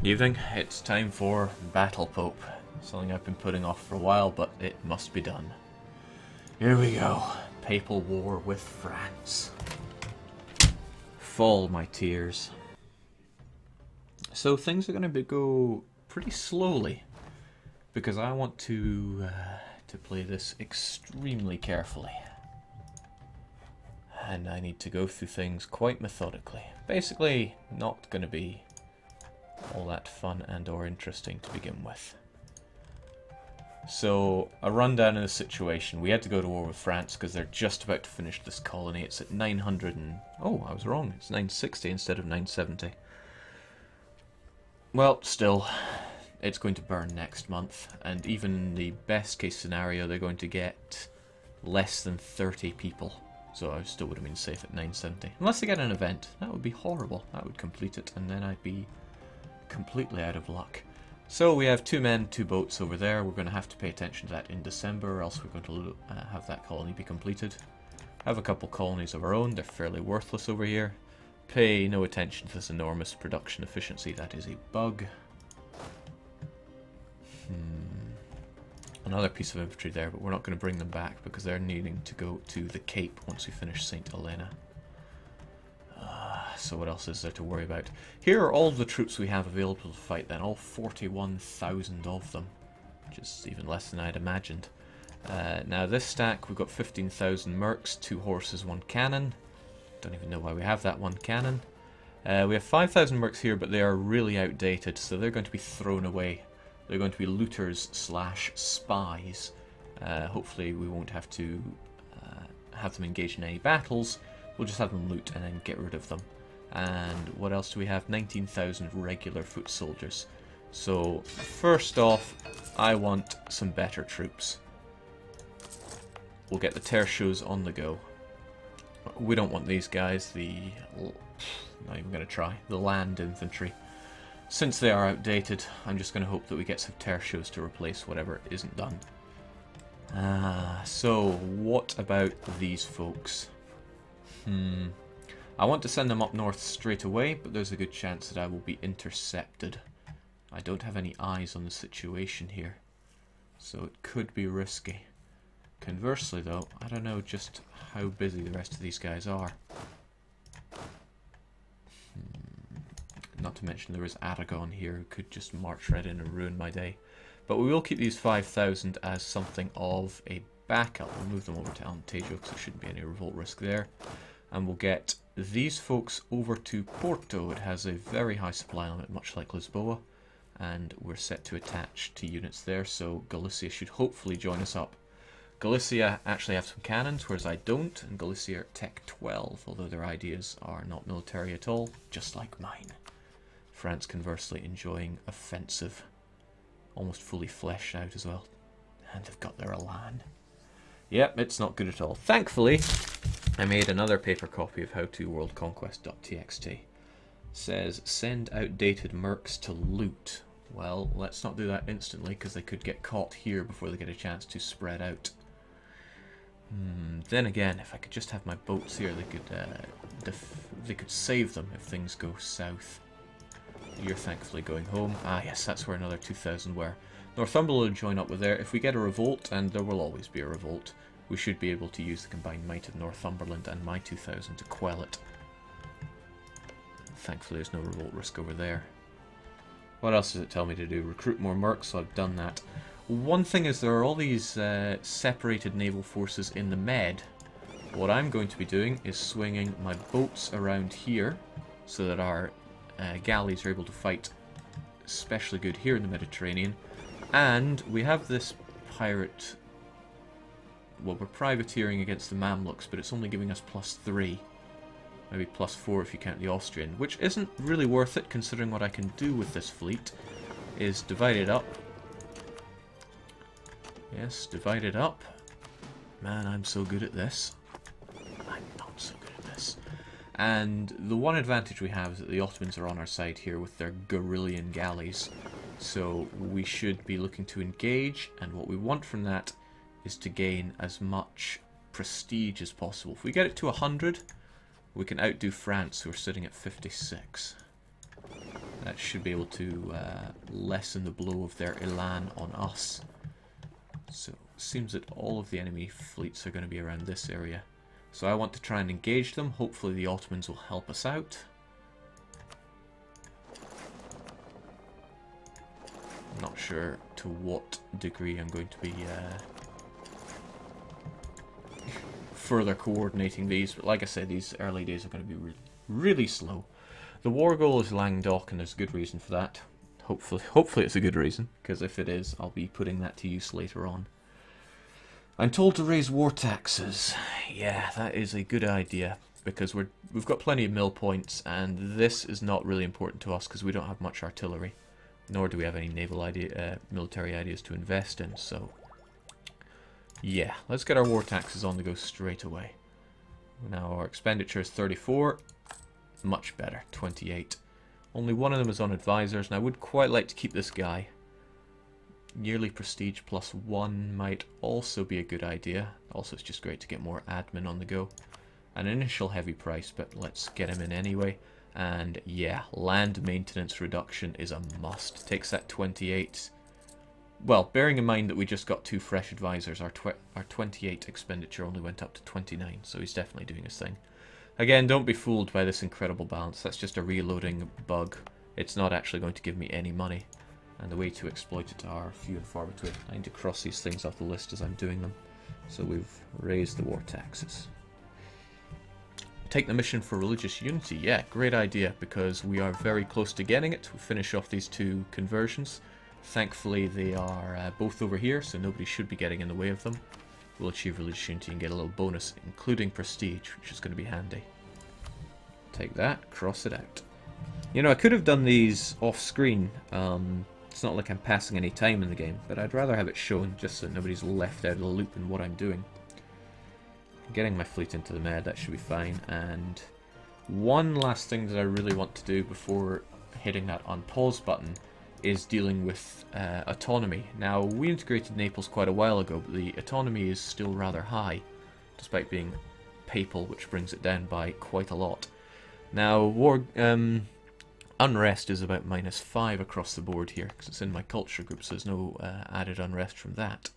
Evening, it's time for Battle Pope. Something I've been putting off for a while, but it must be done. Here we go. Papal War with France. Fall, my tears. So things are going to go pretty slowly, because I want to play this extremely carefully. And I need to go through things quite methodically. Basically, not going to be all that fun and or interesting to begin with. So, a rundown of the situation. We had to go to war with France because they're just about to finish this colony. It's at 900 and... Oh, I was wrong. It's 960 instead of 970. Well, still, it's going to burn next month. And even in the best case scenario, they're going to get less than 30 people. So I still would have been safe at 970. Unless they get an event. That would be horrible. That would complete it, and then I'd be completely out of luck. So we have 2 men, 2 boats over there. We're going to have to pay attention to that in December, or else we're going to have that colony be completed. Have a couple colonies of our own. They're fairly worthless over here. Pay no attention to this enormous production efficiency. That is a bug. Another piece of infantry there, but we're not going to bring them back because they're needing to go to the Cape once we finish St. Helena. So what else is there to worry about? Here are all the troops we have available to fight then, all 41,000 of them, which is even less than I'd imagined. Now this stack, we've got 15,000 mercs, 2 horses, 1 cannon. Don't even know why we have that 1 cannon. We have 5,000 mercs here, but they are really outdated, so they're going to be thrown away. They're going to be looters slash spies. Hopefully we won't have to have them engage in any battles. We'll just have them loot and then get rid of them. And what else do we have? 19,000 regular foot soldiers. So first off, I want some better troops. We'll get the tertios on the go. We don't want these guys, not even going to try, the land infantry. Since they are outdated, I'm just going to hope that we get some tertios to replace whatever isn't done. So what about these folks? I want to send them up north straight away, but there's a good chance that I will be intercepted. I don't have any eyes on the situation here, so it could be risky. Conversely though, I don't know just how busy the rest of these guys are. Not to mention there is Aragon here who could just march right in and ruin my day. But we will keep these 5,000 as something of a backup. We'll move them over to Alentejo because there shouldn't be any revolt risk there. And we'll get these folks over to Porto. It has a very high supply limit, much like Lisboa. And we're set to attach to units there, so Galicia should hopefully join us up. Galicia actually have some cannons, whereas I don't, and Galicia are Tech 12, although their ideas are not military at all, just like mine. France, conversely, enjoying offensive. Almost fully fleshed out as well. And they've got their Elan. Yep, it's not good at all. Thankfully, I made another paper copy of howtoworldconquest.txt. Says, send outdated mercs to loot. Well, let's not do that instantly, because they could get caught here before they get a chance to spread out. Then again, if I could just have my boats here, they could save them if things go south. You're thankfully going home. Ah yes, that's where another 2,000 were. Northumberland will join up with there. If we get a revolt, and there will always be a revolt, we should be able to use the combined might of Northumberland and my 2,000 to quell it. Thankfully there's no revolt risk over there. What else does it tell me to do? Recruit more mercs, so I've done that. One thing is there are all these separated naval forces in the Med. What I'm going to be doing is swinging my boats around here so that our galleys are able to fight especially good here in the Mediterranean. And we have this pirate... Well, we're privateering against the Mamluks, but it's only giving us +3. Maybe +4 if you count the Austrian, which isn't really worth it considering what I can do with this fleet is divide it up. Yes, divide it up. Man, I'm so good at this. I'm not so good at this. And the one advantage we have is that the Ottomans are on our side here with their Gorillian galleys. So we should be looking to engage, and what we want from that is to gain as much prestige as possible. If we get it to 100, we can outdo France, who are sitting at 56. That should be able to lessen the blow of their elan on us. So it seems that all of the enemy fleets are going to be around this area. So I want to try and engage them. Hopefully the Ottomans will help us out. Not sure to what degree I'm going to be further coordinating these, but like I said, these early days are going to be really slow. The war goal is Languedoc, and there's a good reason for that. Hopefully it's a good reason, because if it is, I'll be putting that to use later on. I'm told to raise war taxes. Yeah, that is a good idea, because we've got plenty of mill points, and this is not really important to us because we don't have much artillery, nor do we have any naval military ideas to invest in. So yeah, let's get our war taxes on the go straight away. Now our expenditure is 34. Much better, 28. Only one of them is on advisors, and I would quite like to keep this guy. Yearly prestige +1 might also be a good idea. Also, it's just great to get more admin on the go. An initial heavy price, but let's get him in anyway. And yeah, land maintenance reduction is a must. Takes that 28. Well, bearing in mind that we just got 2 fresh advisors, our 28 expenditure only went up to 29, so he's definitely doing his thing. Again, don't be fooled by this incredible balance. That's just a reloading bug. It's not actually going to give me any money. And the way to exploit it are few and far between. I need to cross these things off the list as I'm doing them. So we've raised the war taxes. Take the mission for religious unity. Yeah, great idea, because we are very close to getting it. We'll finish off these 2 conversions. Thankfully, they are both over here, so nobody should be getting in the way of them. We'll achieve religious unity and get a little bonus, including prestige, which is going to be handy. Take that, cross it out. You know, I could have done these off-screen. It's not like I'm passing any time in the game, but I'd rather have it shown just so nobody's left out of the loop in what I'm doing. Getting my fleet into the Med, that should be fine. And one last thing that I really want to do before hitting that unpause button is dealing with autonomy. Now, we integrated Naples quite a while ago, but the autonomy is still rather high, despite being papal, which brings it down by quite a lot. Now, unrest is about -5 across the board here, because it's in my culture group, so there's no added unrest from that.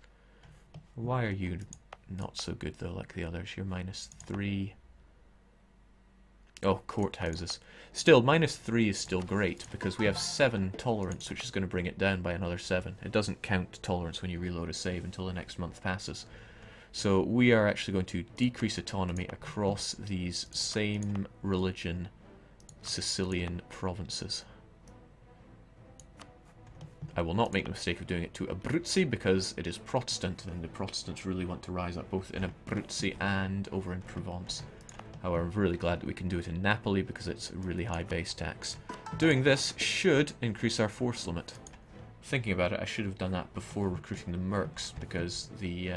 Why are you not so good, though, like the others? You're -3. Oh, courthouses. Still, -3 is still great, because we have 7 tolerance, which is going to bring it down by another 7. It doesn't count tolerance when you reload a save until the next month passes. So we are actually going to decrease autonomy across these same religion Sicilian provinces. I will not make the mistake of doing it to Abruzzi, because it is Protestant, and the Protestants really want to rise up both in Abruzzi and over in Provence. However, I'm really glad that we can do it in Napoli, because it's a really high base tax. Doing this should increase our force limit. Thinking about it, I should have done that before recruiting the mercs, because the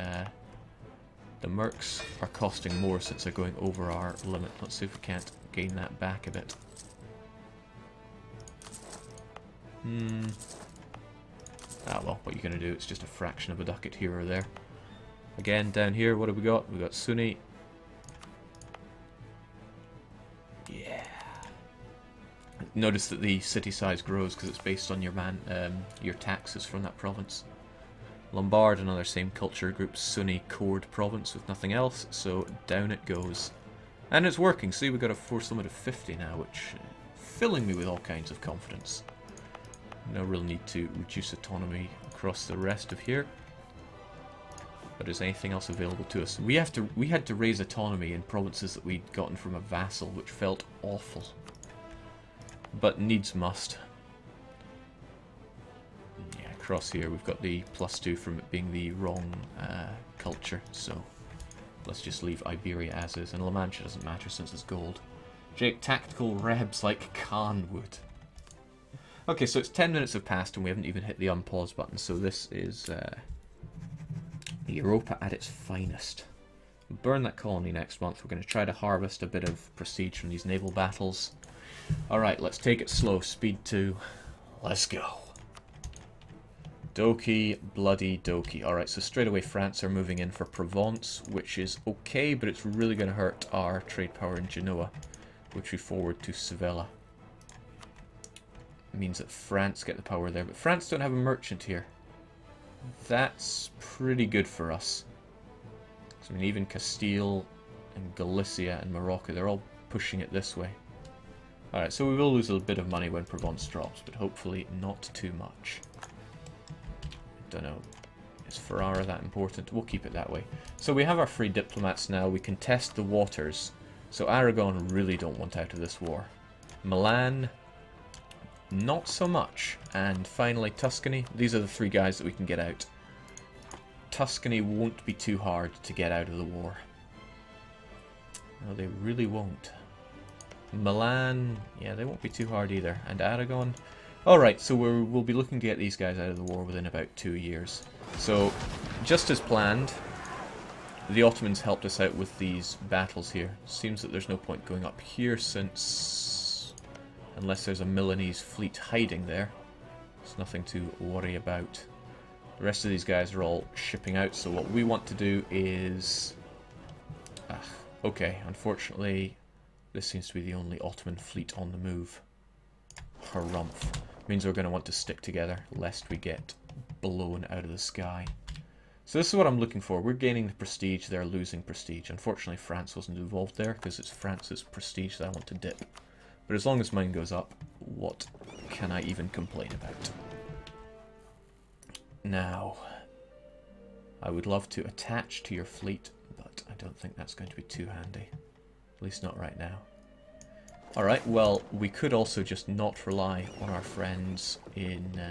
mercs are costing more since they're going over our limit. Let's see if we can't gain that back a bit. Ah well, what are you going to do? It's just a fraction of a ducat here or there. Again, down here, what have we got? We've got Sunni. Yeah. Notice that the city size grows because it's based on your taxes from that province. Lombard, another same culture group, Sunni Cord province with nothing else, so down it goes. And it's working. See, we've got a force limit of 50 now, which filling me with all kinds of confidence. No real need to reduce autonomy across the rest of here. But is anything else available to us? We had to raise autonomy in provinces that we'd gotten from a vassal, which felt awful. But needs must. Yeah, across here we've got the +2 from it being the wrong culture, so let's just leave Iberia as is, and La Mancha doesn't matter since it's gold. Jake, tactical rebs like Khan would. Okay, so it's 10 minutes have passed and we haven't even hit the unpause button, so this is Europa at its finest. We'll burn that colony next month. We're going to try to harvest a bit of prestige from these naval battles. Alright, let's take it slow. Speed 2. Let's go. Doki, bloody Doki. Alright, so straight away France are moving in for Provence, which is okay, but it's really going to hurt our trade power in Genoa, which we forward to Sevilla. means that France get the power there. But France don't have a merchant here. That's pretty good for us. So, I mean, even Castile and Galicia and Morocco, they're all pushing it this way. Alright, so we will lose a bit of money when Provence drops, but hopefully not too much. Don't know. Is Ferrara that important? We'll keep it that way. So we have our free diplomats now. We can test the waters. So Aragon really don't want out of this war. Milan, not so much. And finally Tuscany. These are the three guys that we can get out. Tuscany won't be too hard to get out of the war. No, they really won't. Milan, yeah, they won't be too hard either. And Aragon. Alright, so we'll be looking to get these guys out of the war within about 2 years. So, just as planned, the Ottomans helped us out with these battles here. Seems that there's no point going up here since... unless there's a Milanese fleet hiding there. There's nothing to worry about. The rest of these guys are all shipping out, so what we want to do is... okay, unfortunately, this seems to be the only Ottoman fleet on the move. Harumph. Means we're going to want to stick together, lest we get blown out of the sky. So this is what I'm looking for. We're gaining the prestige, they're losing prestige. Unfortunately, France wasn't involved there, because it's France's prestige that I want to dip. But as long as mine goes up, what can I even complain about? Now, I would love to attach to your fleet, but I don't think that's going to be too handy. At least not right now. Alright, well, we could also just not rely on our friends in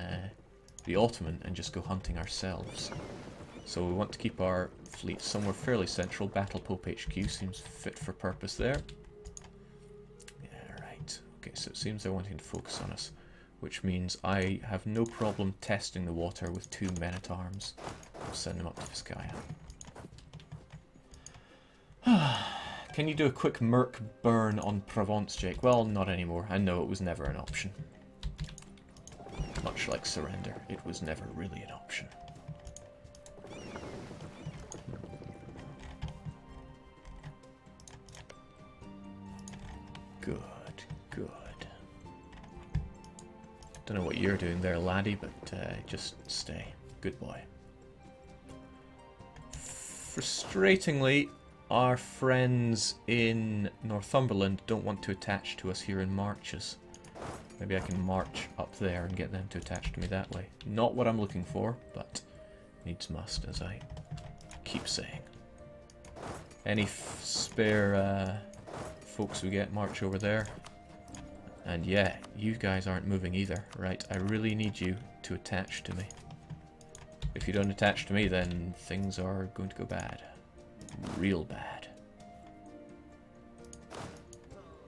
the Ottoman and just go hunting ourselves. So we want to keep our fleet somewhere fairly central. Battle Pope HQ seems fit for purpose there. Yeah, right. Okay, so it seems they're wanting to focus on us, which means I have no problem testing the water with 2 men-at-arms. I'll send them up to Vizcaya. Can you do a quick merc burn on Provence, Jake? Well, not anymore. I know it was never an option. Much like surrender, it was never really an option. Good, good. Don't know what you're doing there, laddie, but just stay. Good boy. Frustratingly, our friends in Northumberland don't want to attach to us here in marches. Maybe I can march up there and get them to attach to me that way. Not what I'm looking for, but needs must, as I keep saying. Any spare folks we get, march over there. And yeah, you guys aren't moving either, right? I really need you to attach to me. If you don't attach to me, then things are going to go bad. Real bad.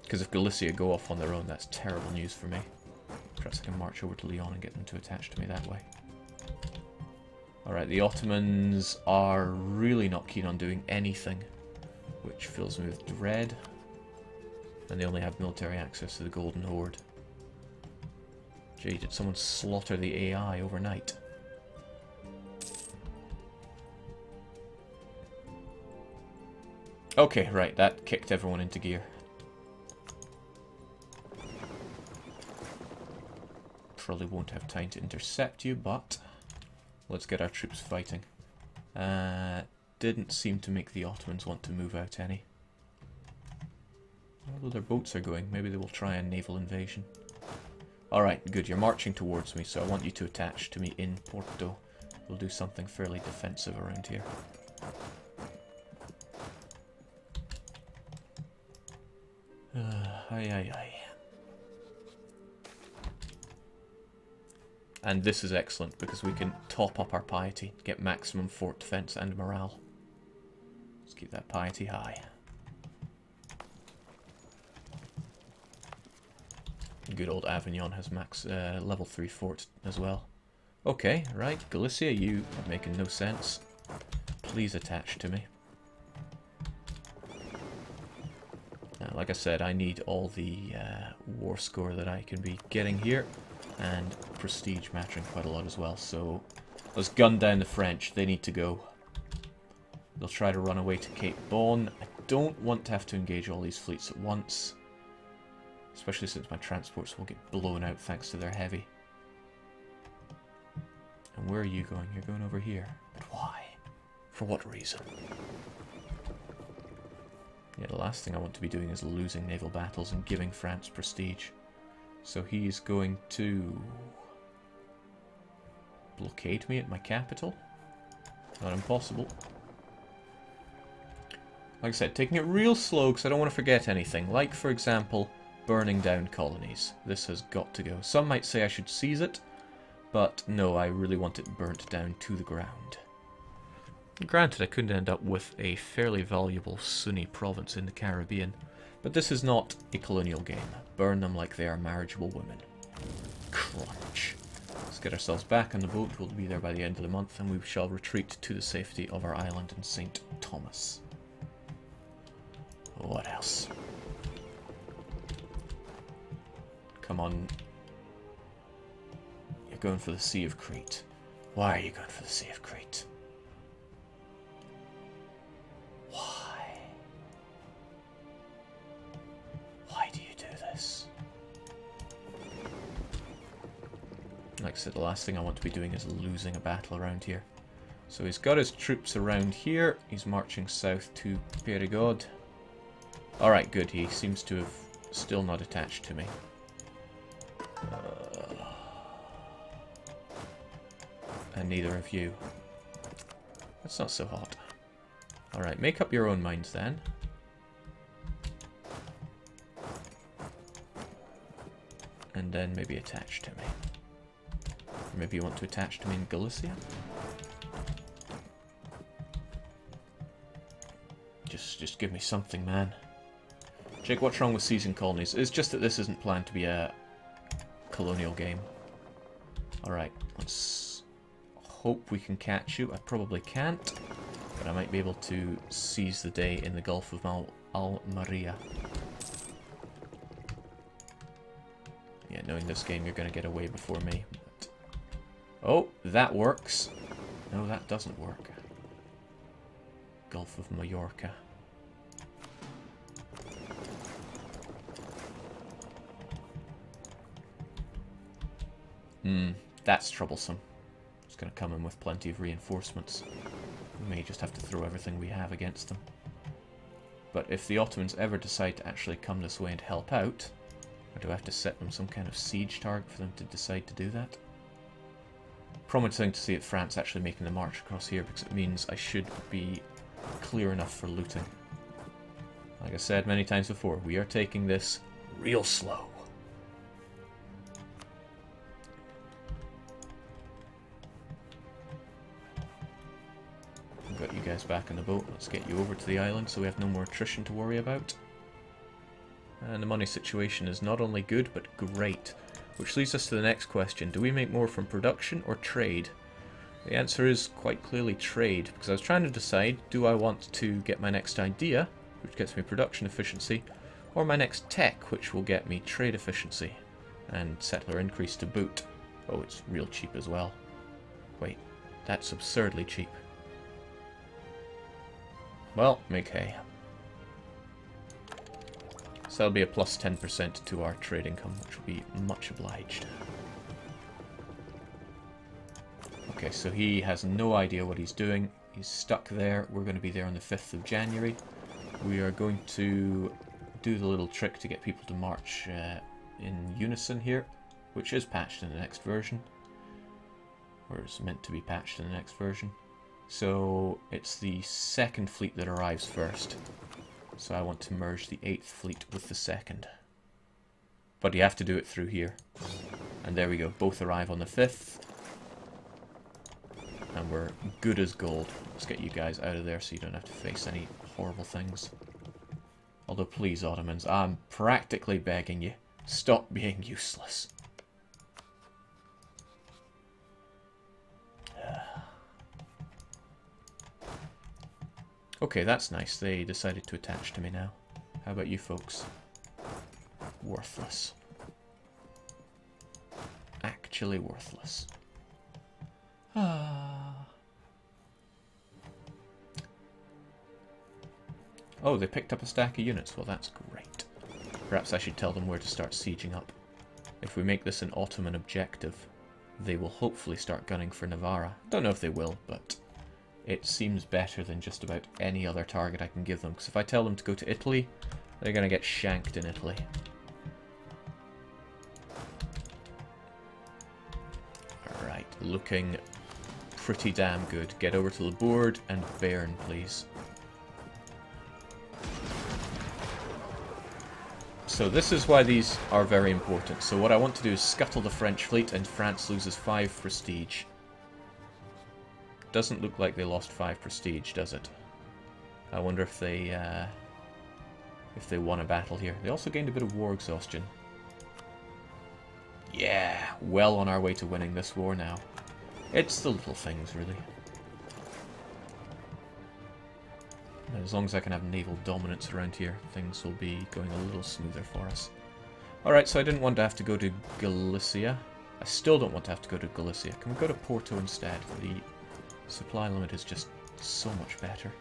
Because if Galicia go off on their own, that's terrible news for me. Perhaps I can march over to Lyon and get them to attach to me that way. Alright, the Ottomans are really not keen on doing anything, which fills me with dread. And they only have military access to the Golden Horde. Gee, did someone slaughter the AI overnight? Okay, right, that kicked everyone into gear. Probably won't have time to intercept you, but let's get our troops fighting. Didn't seem to make the Ottomans want to move out any. Although their boats are going, maybe they will try a naval invasion. Alright, good, you're marching towards me, so I want you to attach to me in Porto. We'll do something fairly defensive around here. Aye. And this is excellent because we can top up our piety, get maximum fort defense and morale. Let's keep that piety high. Good old Avignon has max level 3 fort as well. Okay, right, Galicia, you are making no sense. Please attach to me. Like I said, I need all the war score that I can be getting here, and prestige mattering quite a lot as well, so let's gun down the French. They need to go. They'll try to run away to Cape Bon. I don't want to have to engage all these fleets at once. Especially since my transports will get blown out thanks to their heavy. And where are you going? You're going over here. But why? For what reason? Yeah, the last thing I want to be doing is losing naval battles and giving France prestige. So he's going to blockade me at my capital. Not impossible. Like I said, taking it real slow because I don't want to forget anything. Like, for example, burning down colonies. This has got to go. Some might say I should seize it, but no, I really want it burnt down to the ground. Granted, I could end up with a fairly valuable Sunni province in the Caribbean, but this is not a colonial game. Burn them like they are marriageable women. Crunch. Let's get ourselves back on the boat. We'll be there by the end of the month, and we shall retreat to the safety of our island in St. Thomas. What else? Come on. You're going for the Sea of Crete. Why are you going for the Sea of Crete? Why? Why do you do this? Like I said, the last thing I want to be doing is losing a battle around here. So he's got his troops around here. He's marching south to Perigord. Alright, good. He seems to have still not attached to me. And neither of you. That's not so hot. Alright, make up your own minds then. And then maybe attach to me. Or maybe you want to attach to me in Galicia? Just give me something, man. Jake, what's wrong with seizing colonies? It's just that this isn't planned to be a colonial game. Alright, let's hope we can catch you. I probably can't, but I might be able to seize the day in the Gulf of Almeria. Yeah, knowing this game, you're going to get away before me. But... oh, that works. No, that doesn't work. Gulf of Mallorca. That's troublesome. It's going to come in with plenty of reinforcements. We may just have to throw everything we have against them. But if the Ottomans ever decide to actually come this way and help out, or do I have to set them some kind of siege target for them to decide to do that? Promising to see France actually making the march across here, because it means I should be clear enough for looting. Like I said many times before, we are taking this real slow. Got you guys back on the boat. Let's get you over to the island so we have no more attrition to worry about. And the money situation is not only good, but great. Which leads us to the next question. Do we make more from production or trade? The answer is quite clearly trade, because I was trying to decide, do I want to get my next idea, which gets me production efficiency, or my next tech, which will get me trade efficiency, and settler increase to boot. Oh, it's real cheap as well. Wait, that's absurdly cheap. Well, make hay. So that'll be a plus 10% to our trade income, which will be much obliged. Okay, so he has no idea what he's doing. He's stuck there. We're going to be there on the 5th of January. We are going to do the little trick to get people to march in unison here, which is patched in the next version. Or is meant to be patched in the next version. So it's the 2nd fleet that arrives first. So I want to merge the 8th fleet with the 2nd. But you have to do it through here. And there we go. Both arrive on the 5th. And we're good as gold. Let's get you guys out of there so you don't have to face any horrible things. Although please, Ottomans, I'm practically begging you, stop being useless. Okay, that's nice. They decided to attach to me now. How about you folks? Worthless. Actually worthless. Oh, they picked up a stack of units. Well, that's great. Perhaps I should tell them where to start sieging up. If we make this an Ottoman objective, they will hopefully start gunning for Navarra. Don't know if they will, but it seems better than just about any other target I can give them. Because if I tell them to go to Italy, they're going to get shanked in Italy. Alright, looking pretty damn good. Get over to the board and Bern, please. So this is why these are very important. So what I want to do is scuttle the French fleet, and France loses 5 prestige. Doesn't look like they lost 5 prestige, does it? I wonder if they won a battle here. They also gained a bit of war exhaustion. Yeah, well on our way to winning this war now. It's the little things, really. As long as I can have naval dominance around here, things will be going a little smoother for us. Alright, so I didn't want to have to go to Galicia. I still don't want to have to go to Galicia. Can we go to Porto instead? The supply limit is just so much better.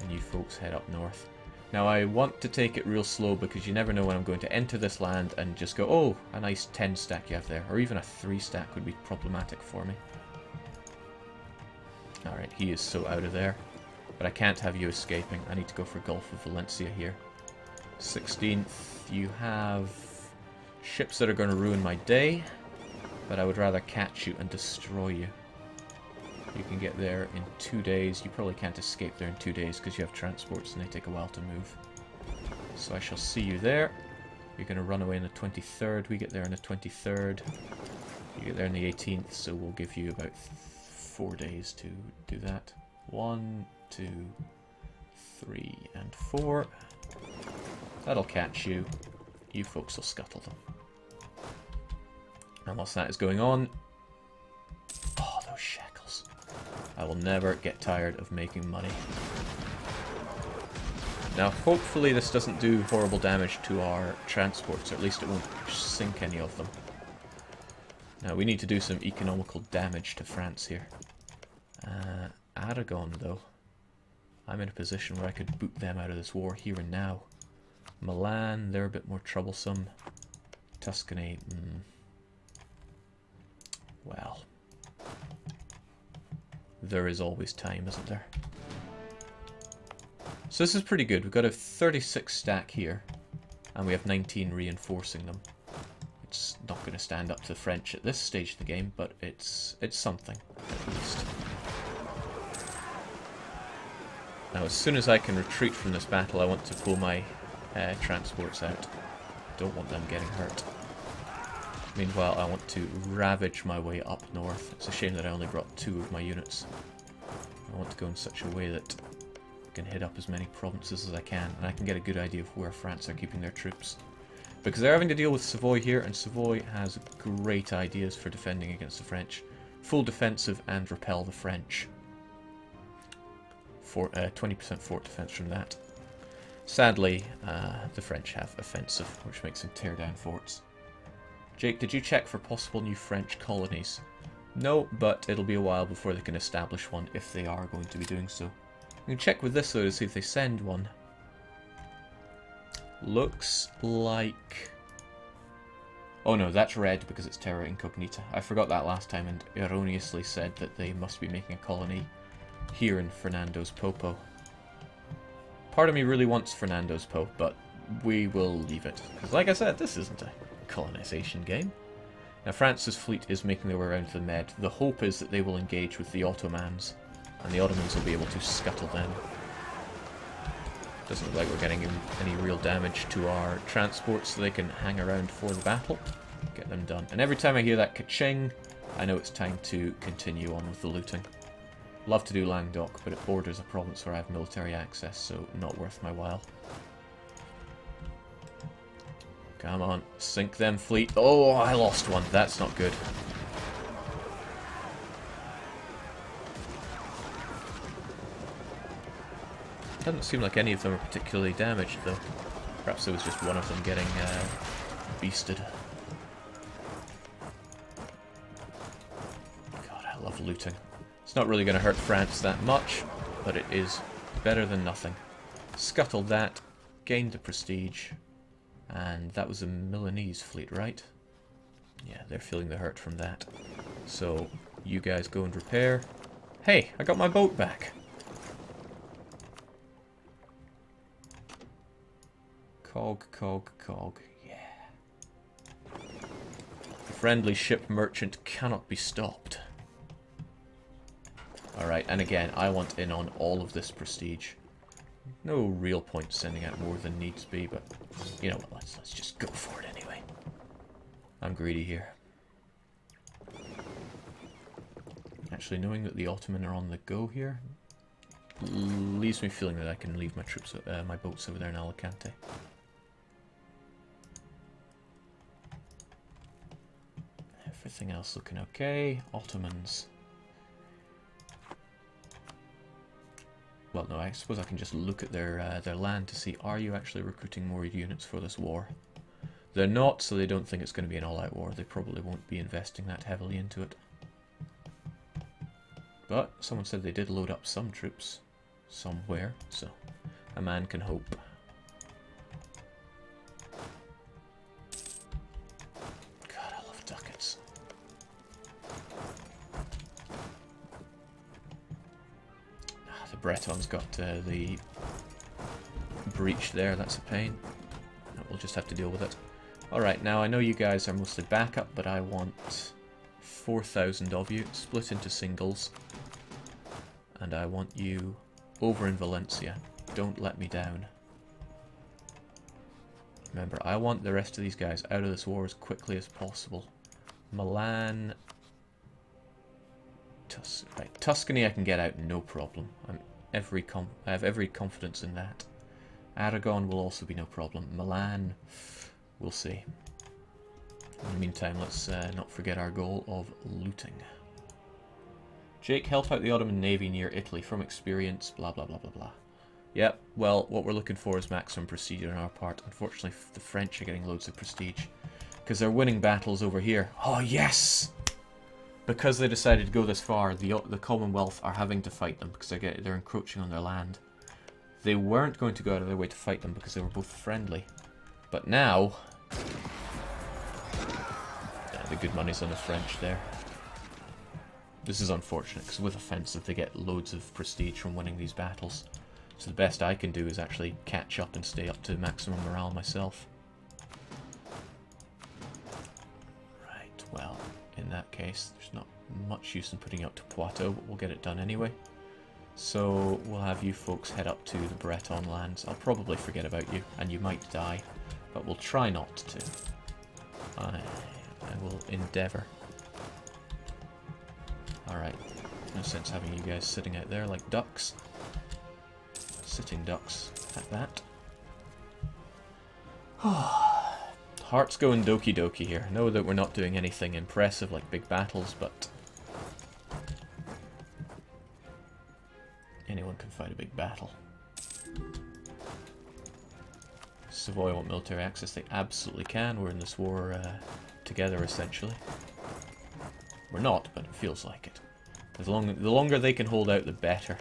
And you folks head up north. Now I want to take it real slow because you never know when I'm going to enter this land and just go, oh, a nice 10 stack you have there. Or even a 3 stack would be problematic for me. Alright, he is so out of there. But I can't have you escaping. I need to go for Gulf of Valencia here. 16th, you have ships that are going to ruin my day. But I would rather catch you and destroy you. You can get there in 2 days. You probably can't escape there in 2 days because you have transports and they take a while to move. So I shall see you there. You're going to run away on the 23rd. We get there on the 23rd. You get there on the 18th, so we'll give you about 4 days to do that. 1, 2, 3, and 4. That'll catch you. You folks will scuttle them. And whilst that is going on... Oh, those shekels. I will never get tired of making money. Now, hopefully this doesn't do horrible damage to our transports, or at least it won't sink any of them. Now, we need to do some economical damage to France here. Aragon, though. I'm in a position where I could boot them out of this war here and now. Milan, they're a bit more troublesome. Tuscany, well. There is always time, isn't there? So this is pretty good. We've got a 36 stack here, and we have 19 reinforcing them. It's not going to stand up to the French at this stage of the game, but it's something, at least. Now, as soon as I can retreat from this battle, I want to pull my transports out. Don't want them getting hurt. Meanwhile, I want to ravage my way up north. It's a shame that I only brought 2 of my units. I want to go in such a way that I can hit up as many provinces as I can, and I can get a good idea of where France are keeping their troops. Because they're having to deal with Savoy here, and Savoy has great ideas for defending against the French. Full defensive and repel the French. For 20% fort defense from that. Sadly, the French have offensive, which makes them tear down forts. Jake, did you check for possible new French colonies? No, but it'll be a while before they can establish one, if they are going to be doing so. You can check with this, though, to see if they send one. Looks like... Oh no, that's red because it's Terra Incognita. I forgot that last time and erroneously said that they must be making a colony here in Fernando's Popo. Part of me really wants Fernando's Po, but we will leave it. Because like I said, this isn't a colonization game. Now France's fleet is making their way around to the Med. The hope is that they will engage with the Ottomans, and the Ottomans will be able to scuttle them. Doesn't look like we're getting any real damage to our transports, so they can hang around for the battle. Get them done. And every time I hear that ka-ching, I know it's time to continue on with the looting. Love to do Languedoc, but it borders a province where I have military access, so not worth my while. Come on, sink them fleet. Oh, I lost one. That's not good. Doesn't seem like any of them are particularly damaged, though. Perhaps it was just one of them getting beasted. God, I love looting. It's not really going to hurt France that much, but it is better than nothing. Scuttled that, gained the prestige. And that was a Milanese fleet, right? Yeah, they're feeling the hurt from that. So, you guys go and repair. Hey, I got my boat back! Cog, cog, cog, yeah. The friendly ship merchant cannot be stopped. Alright, and again, I want in on all of this prestige. No real point sending out more than needs be, but you know what, let's just go for it anyway. I'm greedy here. Actually, knowing that the Ottoman are on the go here leaves me feeling that I can leave my troops, my boats over there in Alicante. Everything else looking okay. Ottomans. Well, no, I suppose I can just look at their land to see, are you actually recruiting more units for this war? They're not, so they don't think it's going to be an all-out war. They probably won't be investing that heavily into it. But someone said they did load up some troops somewhere, so a man can hope. God, I love ducats. The Bretons got the breach there, that's a pain. We'll just have to deal with it. Alright, now I know you guys are mostly backup, but I want 4,000 of you, split into singles. And I want you over in Valencia. Don't let me down. Remember, I want the rest of these guys out of this war as quickly as possible. Milan... Right, Tuscany I can get out no problem. I have every confidence in that. Aragon will also be no problem. Milan, we'll see. In the meantime, let's not forget our goal of looting. Jake, help out the Ottoman Navy near Italy from experience, blah blah blah blah blah. Yep, well, what we're looking for is maximum prestige on our part. Unfortunately, the French are getting loads of prestige. Because they're winning battles over here. Oh, yes! Because they decided to go this far, the Commonwealth are having to fight them because they're encroaching on their land. They weren't going to go out of their way to fight them because they were both friendly. But now... yeah, the good money's on the French there. This is unfortunate because with offensive they get loads of prestige from winning these battles. So the best I can do is actually catch up and stay up to maximum morale myself. Right, well... in that case, there's not much use in putting out to Poitou, but we'll get it done anyway. So we'll have you folks head up to the Breton lands. I'll probably forget about you, and you might die, but we'll try not to. I will endeavour. Alright, no sense having you guys sitting out there like ducks. Sitting ducks at that. Heart's going doki doki here. Know that we're not doing anything impressive like big battles, but anyone can fight a big battle. Savoy want military access. They absolutely can. We're in this war together, essentially. We're not, but it feels like it. The longer they can hold out, the better.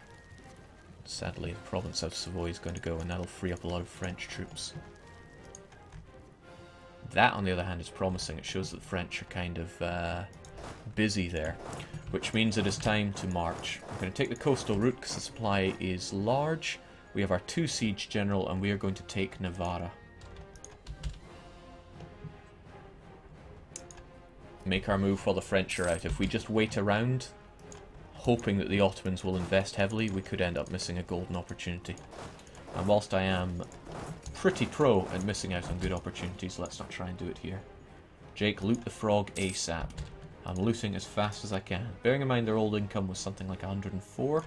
Sadly, the province of Savoy is going to go, and that'll free up a lot of French troops. That, on the other hand, is promising. It shows that the French are kind of busy there, which means it is time to march. We're going to take the coastal route because the supply is large. We have our 2 siege general, and we are going to take Navarra. Make our move while the French are out. If we just wait around, hoping that the Ottomans will invest heavily, we could end up missing a golden opportunity. And whilst I am pretty pro at missing out on good opportunities, let's not try and do it here. Jake, loot the frog ASAP. I'm looting as fast as I can. Bearing in mind their old income was something like 104.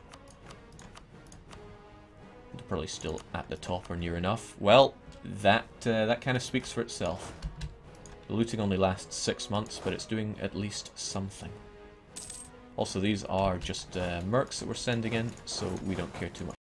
They're probably still at the top or near enough. Well, that kind of speaks for itself. The looting only lasts 6 months, but it's doing at least something. Also, these are just mercs that we're sending in, so we don't care too much.